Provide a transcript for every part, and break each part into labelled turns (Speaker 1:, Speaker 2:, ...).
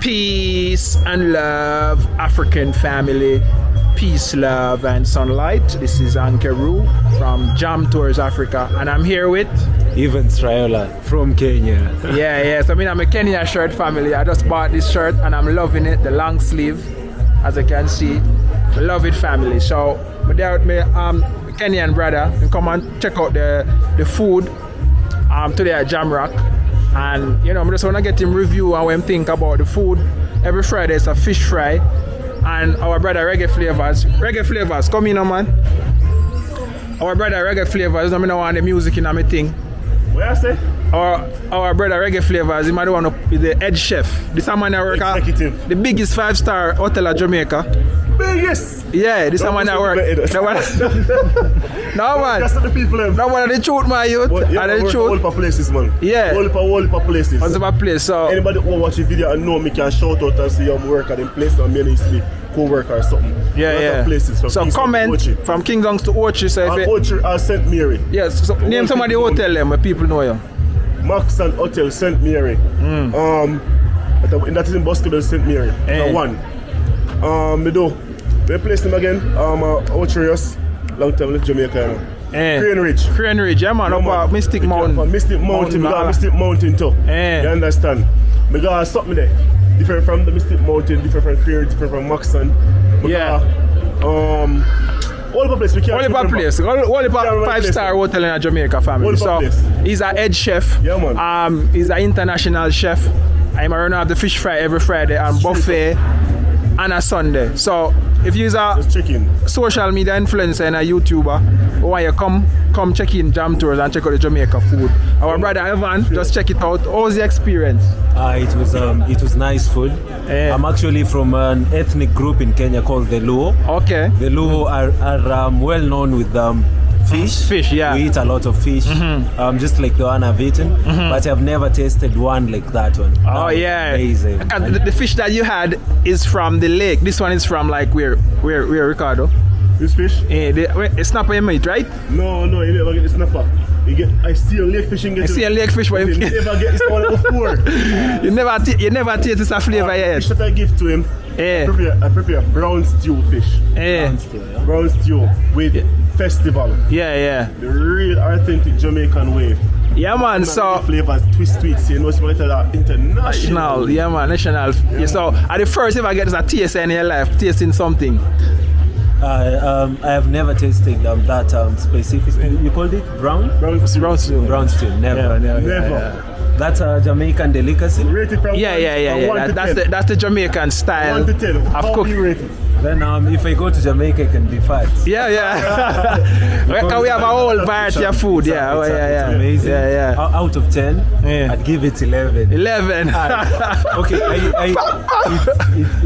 Speaker 1: Peace and love, African family. Peace, love, and sunlight. This is Ankeru from Jam Tours Africa, and I'm here with
Speaker 2: Wbesite from Kenya.
Speaker 1: yeah. So I'm a Kenya shirt family. I just bought this shirt and I'm loving it. The long sleeve, as you can see. I love it, family. So I'm there with my Kenyan brother. You come and check out the food today at JamRock. And I just want to get him review and what him think about the food. Every Friday it's a fish fry. And our brother Reggae Flavors, come in, man. Our brother Reggae Flavors, I don't want the music in my thing.
Speaker 3: What I say?
Speaker 1: Our brother Reggae Flavors, he might want to be the head chef. This man I work at the biggest 5-star hotel at Jamaica.
Speaker 3: Biggest?
Speaker 1: Yeah, this man I work. No man.
Speaker 3: Just the people.
Speaker 1: No man, the truth, my youth.
Speaker 3: Yeah,
Speaker 1: the truth.
Speaker 3: All places, man.
Speaker 1: Yeah.
Speaker 3: All places.
Speaker 1: All place. So
Speaker 3: anybody who watch the video and know me can shout out and say I'm work at them place and me sleep. Co-worker or something.
Speaker 1: Yeah.
Speaker 3: Places from
Speaker 1: so comment from Kingdoms to Ochi. So
Speaker 3: Ochi or St. Mary.
Speaker 1: Yes. So name some of the hotel them where people know you.
Speaker 3: Max and Hotel St. Mary. That is in Boscobel St. Mary. One. We place them again. Ocherius. Long time in Jamaica. Crane
Speaker 1: Ridge, yeah man, up Mystic Mountain.
Speaker 3: Mystic Mountain, we got Mystic Mountain too. You understand? We got something there. Different from the Mystic Mountain, different from Crane, different from Maxon. All the place we can't
Speaker 1: all the 5-star hotel in Jamaica, family. So he's a head chef.
Speaker 3: Yeah man.
Speaker 1: He's an international chef. I'm a runner of the fish fry every Friday and buffet and a Sunday. So if you're a social media influencer and a YouTuber, why you come check in Jam Tours and check out the Jamaica food. Our brother Evan, just check it out. How was the experience?
Speaker 2: It was nice food. I'm actually from an ethnic group in Kenya called the Luo.
Speaker 1: Okay.
Speaker 2: The Luo are well known with fish. Yeah. We eat a lot of fish, just like the one I've eaten, but I've never tasted one like that one.
Speaker 1: Oh yeah,
Speaker 2: amazing.
Speaker 1: The fish that you had is from the lake. This one is from like where Ricardo?
Speaker 3: This fish?
Speaker 1: It's snapper you made, right?
Speaker 3: No, you never get the snapper. I see a lake fish and get
Speaker 1: I see a lake fish, but
Speaker 3: you never get this one before.
Speaker 1: you never taste this flavor yet.
Speaker 3: Fish that I give to him. I prepare brown stew fish. Brown stew with festival.
Speaker 1: Yeah.
Speaker 3: The real authentic Jamaican way.
Speaker 1: Yeah man, so
Speaker 3: flavors, twist, you know, it's international.
Speaker 1: Yeah man, national. Yeah. So at the first if I get a taste in your life, tasting something.
Speaker 2: I have never tasted that specific. You called it brown stew. Never. That's a Jamaican delicacy.
Speaker 3: Rated from
Speaker 1: That's the Jamaican style.
Speaker 3: 1 to 10.
Speaker 1: How do you rate it?
Speaker 2: Then if I go to Jamaica, it can be fat.
Speaker 1: Yeah. We have a whole variety of food.
Speaker 2: It's amazing.
Speaker 1: Yeah.
Speaker 2: Out of 10, I'd give it 11.
Speaker 1: 11.
Speaker 2: Okay.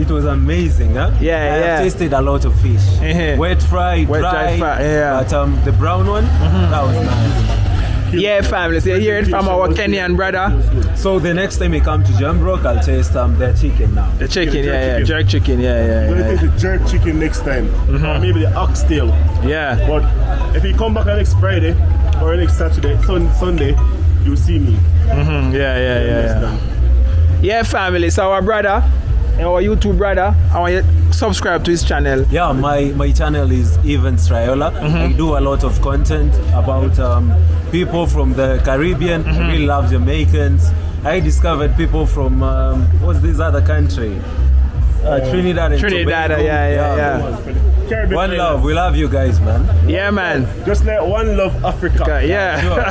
Speaker 2: It was amazing. Huh? I have tasted a lot of fish. Wet fry, dry. But the brown one, that was nice.
Speaker 1: Yeah, family. So you hear it from our Kenyan brother.
Speaker 2: So the next time we come to JamRock, I'll taste their chicken now.
Speaker 1: The chicken, jerk chicken,
Speaker 3: We're gonna taste the jerk chicken next time, or maybe the oxtail.
Speaker 1: Yeah.
Speaker 3: But if you come back next Friday or next Saturday, Sunday, you'll see me.
Speaker 1: Yeah, family. So our brother, our YouTube brother, I want you to subscribe to his channel.
Speaker 2: Yeah, my channel is Wbesite. I do a lot of content about people from the Caribbean. I really love Jamaicans. I discovered people from what's this other country? Trinidad and Tobago.
Speaker 1: Yeah.
Speaker 2: One love, we love you guys, man.
Speaker 1: Yeah, man.
Speaker 3: Just like One Love Africa.
Speaker 1: Yeah.
Speaker 3: Sure.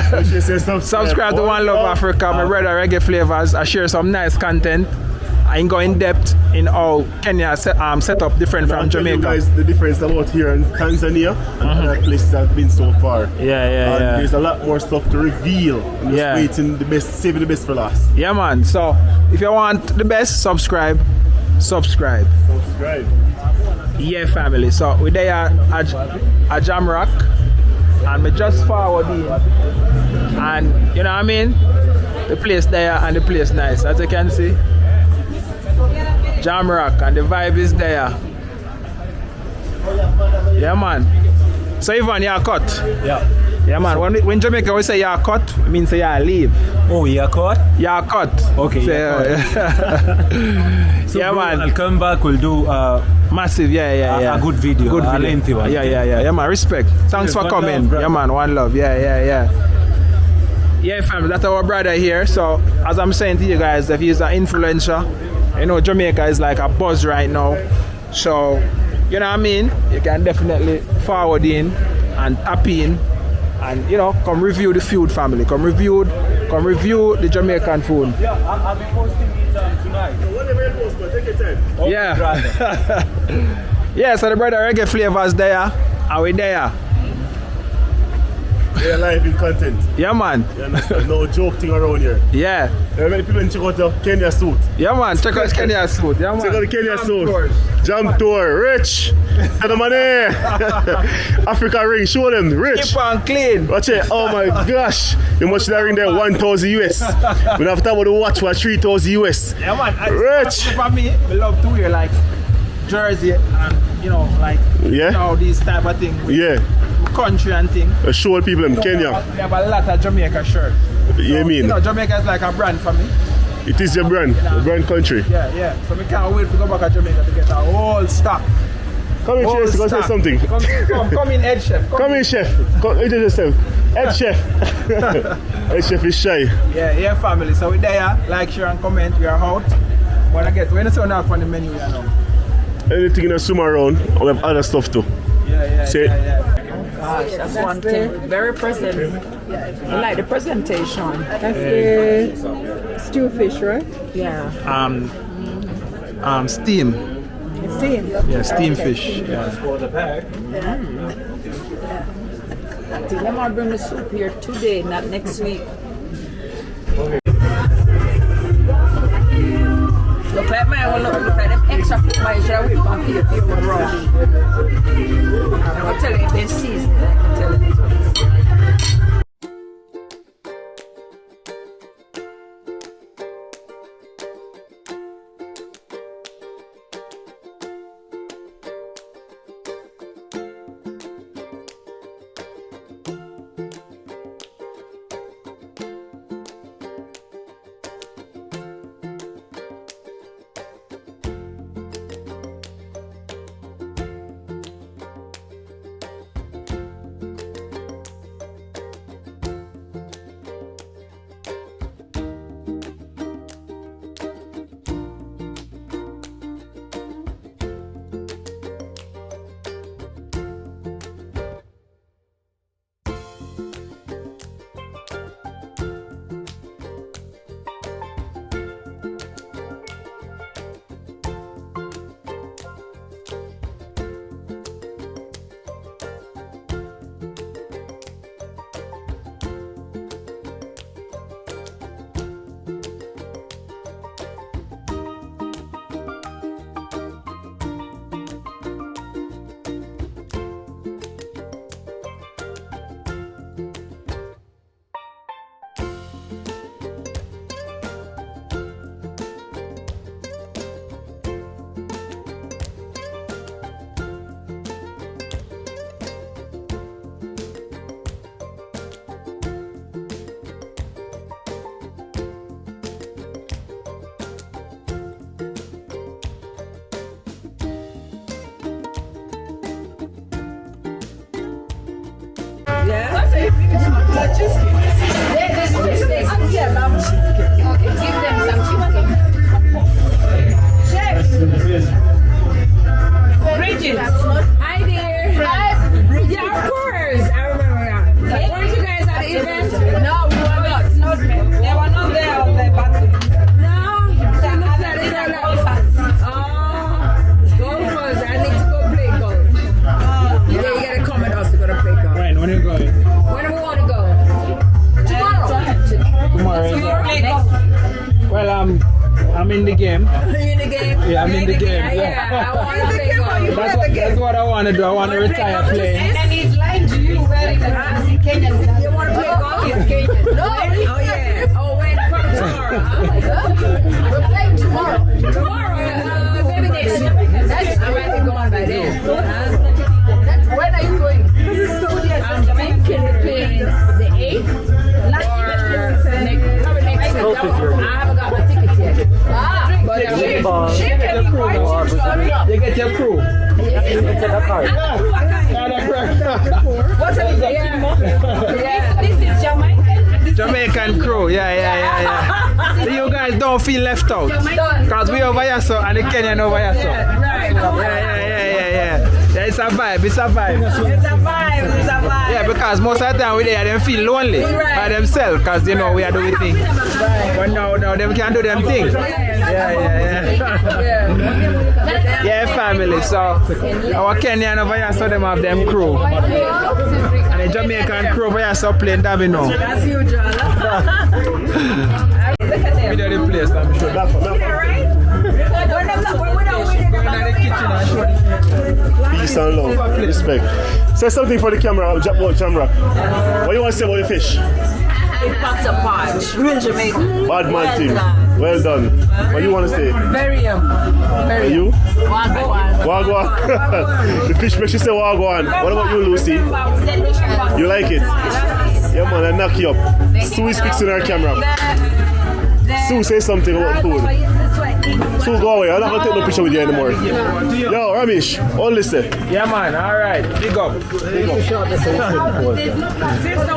Speaker 1: Subscribe to One Love Africa. My brother Reggae Flavors. I share some nice content. I go in depth in how Kenya set up different from Jamaica.
Speaker 3: You guys the difference about here in Tanzania and other places I've been so far.
Speaker 1: Yeah.
Speaker 3: There's a lot more stuff to reveal. I'm just waiting saving the best for last.
Speaker 1: Yeah, man. So if you want the best, subscribe. Yeah, family. So we're there at JamRock, and we just forward in, and you know what I mean. The place there and the place nice, as you can see. JamRock and the vibe is there. Yeah, man. So Ivan, you're cut.
Speaker 2: Yeah.
Speaker 1: Yeah, man. When Jamaica we say you're cut, it means you're leave.
Speaker 2: Oh, Yakot?
Speaker 1: Yakot.
Speaker 2: Okay,
Speaker 1: So,
Speaker 2: So
Speaker 1: yeah,
Speaker 2: bro,
Speaker 1: man.
Speaker 2: I'll come back, we'll do
Speaker 1: Massive, yeah.
Speaker 2: a good video. A lengthy one.
Speaker 1: Yeah, man. Respect. Thanks for
Speaker 2: One
Speaker 1: coming.
Speaker 2: love, bro.
Speaker 1: Yeah, man. One love. Yeah. Yeah, family. That's our brother here. So, as I'm saying to you guys, if he's an influencer, you know, Jamaica is like a buzz right now. So, you know what I mean? You can definitely forward in and tap in and, you know, come review the food, family. Come review the Jamaican food.
Speaker 2: Yeah, I'll be posting it tonight.
Speaker 3: Whatever you post, but take your time.
Speaker 1: Yeah. Yeah, so the brother reggae flavors there. Are we there?
Speaker 3: They're live in content.
Speaker 1: Yeah, man.
Speaker 3: You understand? No joke thing around here.
Speaker 1: Yeah.
Speaker 3: There are many people in check out the Kenya suit.
Speaker 1: Yeah, man. Check out Kenya suit. Yeah, man.
Speaker 3: Check out the Kenya suit.
Speaker 1: Tours.
Speaker 3: Jam tour, rich. And the money. Africa ring, show them, rich.
Speaker 1: Keep on clean.
Speaker 3: Watch it. Oh my gosh. You must that ring there 1,000 US. We have to about the watch for 3,000 US.
Speaker 1: Yeah, man.
Speaker 3: Rich.
Speaker 1: For me, I love to wear like jersey and, you know, like,
Speaker 3: Yeah?
Speaker 1: you know, these type of things.
Speaker 3: Yeah.
Speaker 1: Country and thing.
Speaker 3: Show people in Kenya.
Speaker 1: We have a lot of Jamaica shirts.
Speaker 3: You mean?
Speaker 1: You know, Jamaica is like a brand for me.
Speaker 3: It is your brand, the brand country.
Speaker 1: Yeah. So we can't wait to go back to Jamaica to get a whole stock.
Speaker 3: Come in, Chase, go say something.
Speaker 1: Come in, head chef.
Speaker 3: Come in, chef. Come introduce yourself. Head chef. Head chef is shy.
Speaker 1: Yeah, family. So we're there. Like, share, and comment. We are out. When you turn out on the menu, you know.
Speaker 3: Anything in the swim around, we have other stuff too.
Speaker 1: Yeah.
Speaker 4: Gosh, that's one thing. Very present. I like the presentation.
Speaker 5: That's the stew fish, right?
Speaker 4: Yeah.
Speaker 1: Steam.
Speaker 5: Steam.
Speaker 1: Yeah, steam fish. Yeah.
Speaker 4: I think I'm gonna bring the soup here today, not next week. Look at my look at them extra food my shall we pump here if you were rush. I'll tell you if they season, I can tell you.
Speaker 6: Hi there. Yeah, of course. I remember that. Weren't you guys at the event? No, we were not. They were not there on the battle. No. She looks at it and golfers. I need to go play golf. Yeah, you gotta come with us to go to play golf.
Speaker 1: When are you going?
Speaker 6: When do we want to go? Tomorrow.
Speaker 1: Tomorrow. Well, I'm in the game.
Speaker 6: You in the game?
Speaker 1: Yeah, I'm in the game.
Speaker 6: Yeah, I want to play golf.
Speaker 1: That's what I want to do. I want to retire playing.
Speaker 6: And he's lying to you wearing the Kenyan. You want to play golf? He's Kenyan. No. Oh, yeah. Oh, when? Come tomorrow. We're playing tomorrow. Tomorrow? Maybe next week. I might be going by then. When are you going? I'm thinking between the 8th or next.
Speaker 1: You get your crew.
Speaker 6: What's it? This is Jamaican.
Speaker 1: Jamaican crew, yeah. So you guys don't feel left out. Because we over here so and the Kenyan over here so. Yeah. It's a vibe.
Speaker 4: It's a vibe.
Speaker 1: Yeah, because most of the time we there, them feel lonely by themselves because they know we are doing things. But now them can do them things. Yeah, family. So our Kenyan over here, so them have them crew. And the Jamaican crew over here, so playing domino.
Speaker 4: As usual.
Speaker 1: We did the place, I'm sure.
Speaker 3: Peace and love, respect. Say something for the camera, JamRock. What do you want to say about your fish?
Speaker 4: It's a punch. Real Jamaican.
Speaker 3: Bad man team. Well done. What do you want to say?
Speaker 4: Very
Speaker 3: Are you?
Speaker 4: Wagwan.
Speaker 3: Wagwan. The fish makes you say Wagwan. What about you, Lucy? You like it? Yeah, man, I knock you up. Sue speaks in our camera. Sue, say something about food. Sue, go away. I'm not going to take no picture with you anymore. Yo, Ramesh, all listen.
Speaker 1: Yeah, man. All right. Big up.
Speaker 4: Don't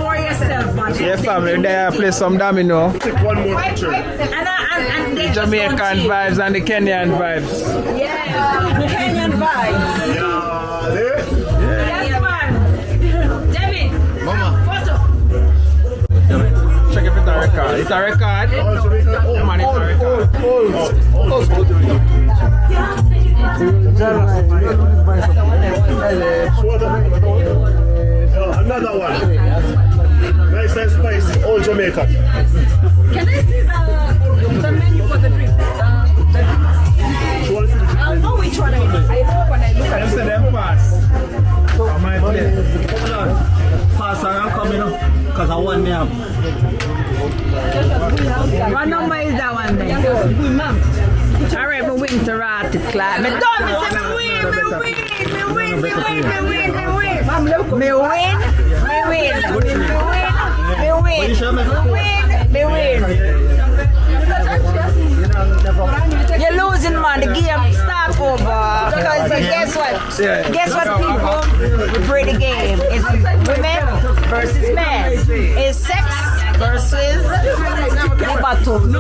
Speaker 4: worry yourself, man.
Speaker 1: Yeah, family. There, play some domino.
Speaker 3: Take one more picture.
Speaker 4: And
Speaker 1: Jamaican vibes and the Kenyan vibes.
Speaker 4: Yeah, Kenyan vibes.
Speaker 3: Yeah, there.
Speaker 4: Yes, man. David. Mama. Photo.
Speaker 1: Check if it's a record. It's a record. Yeah, man, it's a record.
Speaker 3: Another one. Nice and spicy. Old Jamaican.
Speaker 4: Can I see the menu for the drink? I'll know which one I know when I look at
Speaker 1: Them say them pass. I might play.
Speaker 7: Pass around coming up because I want them.
Speaker 4: what number is that one then? Alright, we win to rat it, clap. Me done, me say me win. You're losing, man. The game start over. Because guess what? Guess what, people? We play the game. It's women versus men. It's sex versus the battles of the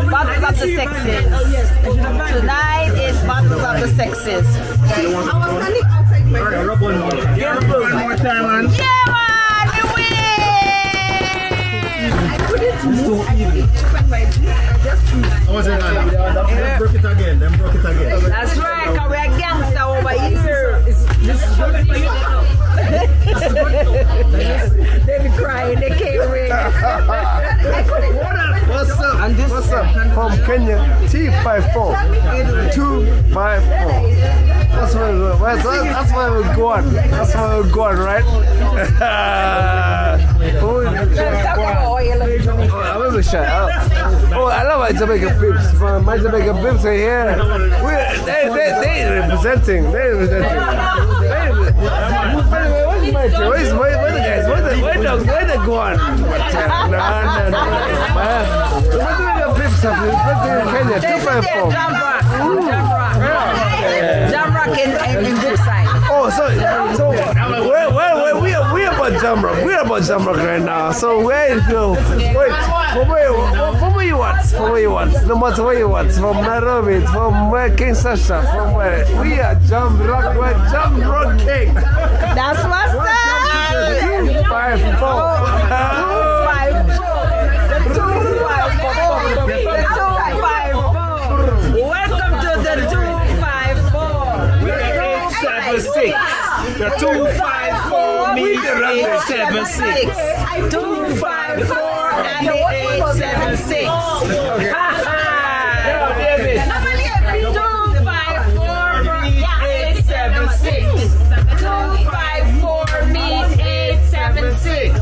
Speaker 4: sexes. Tonight is battles of the sexes.
Speaker 1: One more time, man.
Speaker 4: Yeah, man, we win!
Speaker 7: Them broke it again.
Speaker 4: That's right, because we're a gangster over here. They be crying, they can't wait.
Speaker 8: What's up? And this What's up? From Kenya, T54 254. That's where we're going. That's where we're going, right? I'm gonna shut up. Oh, I love my Jamaican peeps. My Jamaican peeps are here. They representing. Where's the guys? Where the going? No. Where the peeps are in Kenya? 254.
Speaker 4: JamRock in Wbesite.
Speaker 8: Oh, so we're about JamRock. We're about JamRock right now. So where you feel? Wait, from where you want? From where you want? No matter where you want. From Nairobi, from where King Sasha, from where we are JamRock. We're JamRock King.
Speaker 4: That's what's up.
Speaker 8: 254.
Speaker 4: Welcome to the 254.
Speaker 1: 876. The 254 meet 876.
Speaker 4: 254 and the 876.
Speaker 1: David.
Speaker 4: 254 876. 254 meet 876.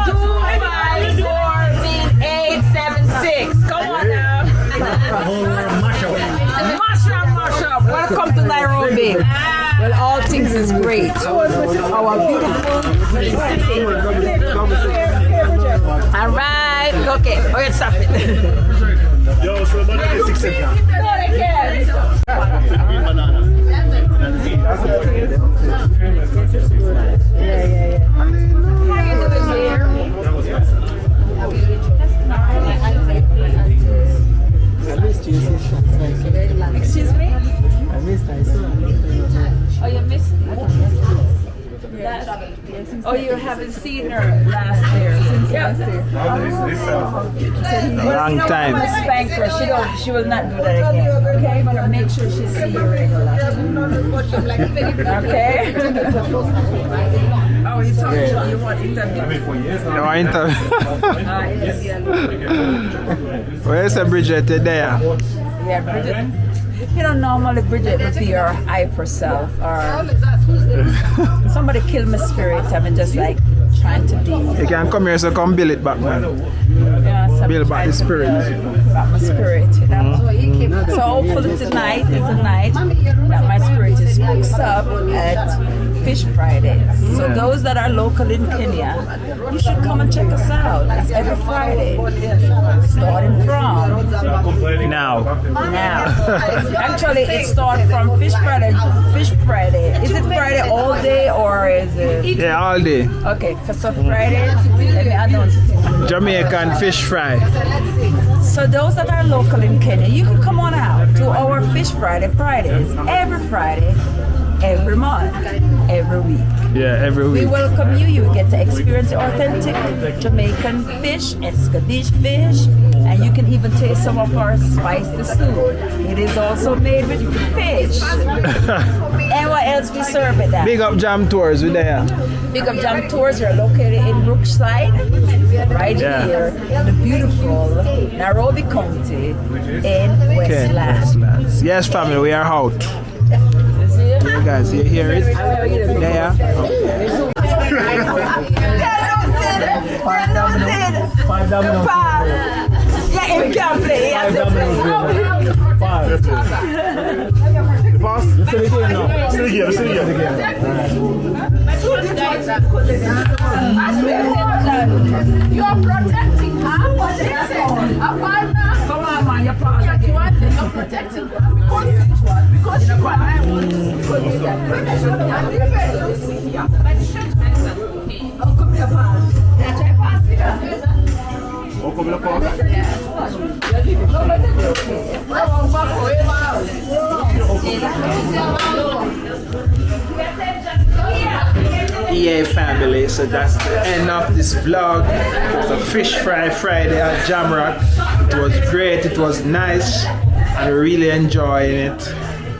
Speaker 4: 254 meet 876. Come on now. Mash up. Welcome to Nairobi. Well, all things is great. Our beautiful city. All right. Okay, stop it.
Speaker 3: Yo, so the banana is 6 cents now. Green banana.
Speaker 4: Excuse me?
Speaker 1: I missed
Speaker 4: Oh, you missed Oh, you haven't seen her last year, since last year.
Speaker 1: Long time.
Speaker 4: Spank her. She will not do that again. Okay, I'm gonna make sure she see you regular. Okay. Oh, you talking? You want interview?
Speaker 1: No, I interview. Where's the Bridget today?
Speaker 4: Yeah, Bridget. You know, normally Bridget would be your hyper self, or somebody kill my spirit. I'm just like trying to be.
Speaker 1: You can come here, so come build it back, man.
Speaker 4: Yeah,
Speaker 1: Build back the spirit.
Speaker 4: Back my spirit, you know. So hopefully tonight is the night that my spirit is booked up at Fish Friday. So those that are local in Kenya, you should come and check us out. It's every Friday, starting from
Speaker 1: Now.
Speaker 4: Actually, it starts from Fish Friday. Fish Friday. Is it Friday all day or is it?
Speaker 1: Yeah, all day.
Speaker 4: Okay, so Friday. Let me announce it.
Speaker 1: Jamaican fish fry.
Speaker 4: So those that are local in Kenya, you can come on out to our Fish Fridays every Friday, every month, every week.
Speaker 1: Yeah, every
Speaker 4: We
Speaker 1: week.
Speaker 4: welcome you. You get to experience authentic Jamaican fish, escadiche fish, and you can even taste some of our spicy soup. It is also made with fish. And what else we serve with that?
Speaker 1: Big up Jam Tours, we there.
Speaker 4: Big Up Jam Tours are located in Brookside, right here in the beautiful Nairobi County in
Speaker 1: Okay,
Speaker 4: Westland.
Speaker 1: Westlands. Yes, family, we are out. You guys, you hear it? There.
Speaker 7: Five dominoes.
Speaker 4: Yeah, him can play. He has to play.
Speaker 7: Five.
Speaker 3: The pass?
Speaker 7: Let's do it again now.
Speaker 3: Still here, still here.
Speaker 6: You are protecting her. Come on, man, you're protecting her. You're protecting her because you
Speaker 3: Open the pass.
Speaker 1: EA family, so that's the end of this vlog. It was a Fish Fry Friday at JamRock. It was great, it was nice. I'm really enjoying it.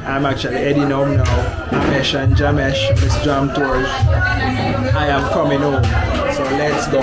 Speaker 1: I'm actually heading home now. Amesh and Jamesh, Miss Jam Tours. I am coming home, so let's go.